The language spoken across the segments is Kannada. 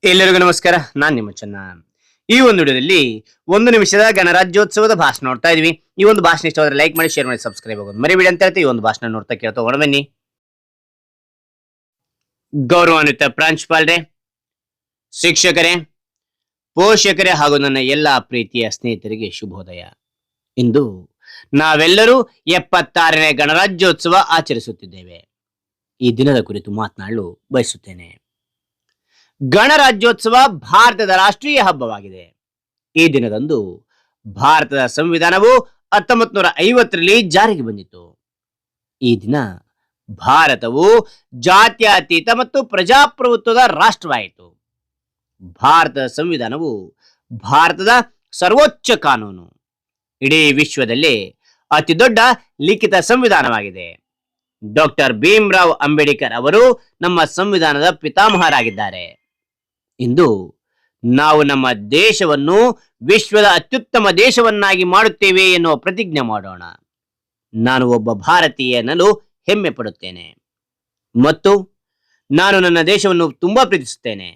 ಎಲ್ಲರಿಗೂ ನಮಸ್ಕಾರ. ನಾನ್ ನಿಮ್ಮ ಚೆನ್ನ. ಈ ಒಂದು ವಿಡಿಯೋದಲ್ಲಿ 1 ನಿಮಿಷದ ಗಣರಾಜ್ಯೋತ್ಸವದ ಭಾಷಣ ನೋಡ್ತಾ ಇದೀವಿ. ಈ ಒಂದು ಭಾಷಣ ಇಷ್ಟವಾದ್ರೆ ಲೈಕ್ ಮಾಡಿ, ಶೇರ್ ಮಾಡಿ, ಸಬ್ಸ್ಕ್ರೈಬ್ ಆಗೋದು ಮರಿಬೇಡಿ ಅಂತ ಹೇಳ್ತೀವಿ. ಈ ಒಂದು ಭಾಷಣ ನೋಡ್ತಾ ಕೇಳ್ತಾ ಹೋಗೋಣ ಬನ್ನಿ. ಗೌರವಾನ್ವಿತ ಪ್ರಾಂಶುಪಾಲರೇ, ಶಿಕ್ಷಕರೇ, ಪೋಷಕರೇ ಹಾಗೂ ನನ್ನ ಎಲ್ಲಾ ಪ್ರೀತಿಯ ಸ್ನೇಹಿತರಿಗೆ ಶುಭೋದಯ. ಇಂದು ನಾವೆಲ್ಲರೂ 76ನೇ ಗಣರಾಜ್ಯೋತ್ಸವ ಆಚರಿಸುತ್ತಿದ್ದೇವೆ. ಈ ದಿನದ ಕುರಿತು ಮಾತನಾಡಲು ಬಯಸುತ್ತೇನೆ. ಗಣರಾಜ್ಯೋತ್ಸವ ಭಾರತದ ರಾಷ್ಟ್ರೀಯ ಹಬ್ಬವಾಗಿದೆ. ಈ ದಿನದಂದು ಭಾರತದ ಸಂವಿಧಾನವು 1950ರಲ್ಲಿ ಜಾರಿಗೆ ಬಂದಿತು. ಈ ದಿನ ಭಾರತವು ಜಾತ್ಯತೀತ ಮತ್ತು ಪ್ರಜಾಪ್ರಭುತ್ವದ ರಾಷ್ಟ್ರವಾಯಿತು. ಭಾರತದ ಸಂವಿಧಾನವು ಭಾರತದ ಸರ್ವೋಚ್ಚ ಕಾನೂನು. ಇಡೀ ವಿಶ್ವದಲ್ಲಿ ಅತಿ ದೊಡ್ಡ ಲಿಖಿತ ಸಂವಿಧಾನವಾಗಿದೆ. ಡಾಕ್ಟರ್ ಭೀಮರಾವ್ ಅಂಬೇಡ್ಕರ್ ಅವರು ನಮ್ಮ ಸಂವಿಧಾನದ ಪಿತಾಮಹರಾಗಿದ್ದಾರೆ. ಇಂದು ನಾವು ನಮ್ಮ ದೇಶವನ್ನು ವಿಶ್ವದ ಅತ್ಯುತ್ತಮ ದೇಶವನ್ನಾಗಿ ಮಾಡುತ್ತೇವೆ ಎನ್ನುವ ಪ್ರತಿಜ್ಞೆ ಮಾಡೋಣ. ನಾನು ಒಬ್ಬ ಭಾರತೀಯ ಎನ್ನಲು ಹೆಮ್ಮೆ ಪಡುತ್ತೇನೆ ಮತ್ತು ನಾನು ನನ್ನ ದೇಶವನ್ನು ತುಂಬಾ ಪ್ರೀತಿಸುತ್ತೇನೆ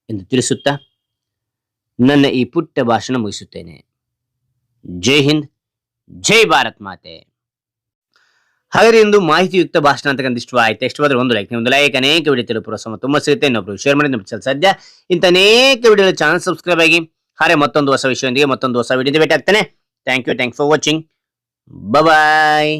ಎಂದು ತಿಳಿಸುತ್ತಾ ನನ್ನ ಈ ಪುಟ್ಟ ಭಾಷಣ ಮುಗಿಸುತ್ತೇನೆ. ಜೈ ಹಿಂದ್, ಜೈ ಭಾರತ್ ಮಾತೆ. ಹಾಗಾದ್ರೆ ಇಂದು ಮಾಹಿತಿಯುಕ್ತ ಭಾಷಣ ಅಂತಕ್ಕಂಥ ಇಷ್ಟವಾದ್ರೆ ಒಂದು ಲೈಕ್ ಅನೇಕ ವಿಡಿಯೋ ತಿಳಿಪುರ ತುಂಬಾ ಸಿಗುತ್ತೆ. ಇನ್ನೊಬ್ರು ಶೇರ್ ಮಾಡಿ ಸದ್ಯ ಇಂಥ ಅನೇಕ ವಿಡಿಯೋ ಚಾನಲ್ ಸಬ್ಸ್ಕ್ರೈಬ್ ಆಗಿ. ಹಾಗೆ ಮತ್ತೊಂದು ಹೊಸ ವಿಷಯದೊಂದಿಗೆ ಮತ್ತೊಂದು ಹೊಸ ವಿಡಿಯೋ ಭೇಟಿ ಆಗ್ತಾನೆ. Thank you for watching. Bye.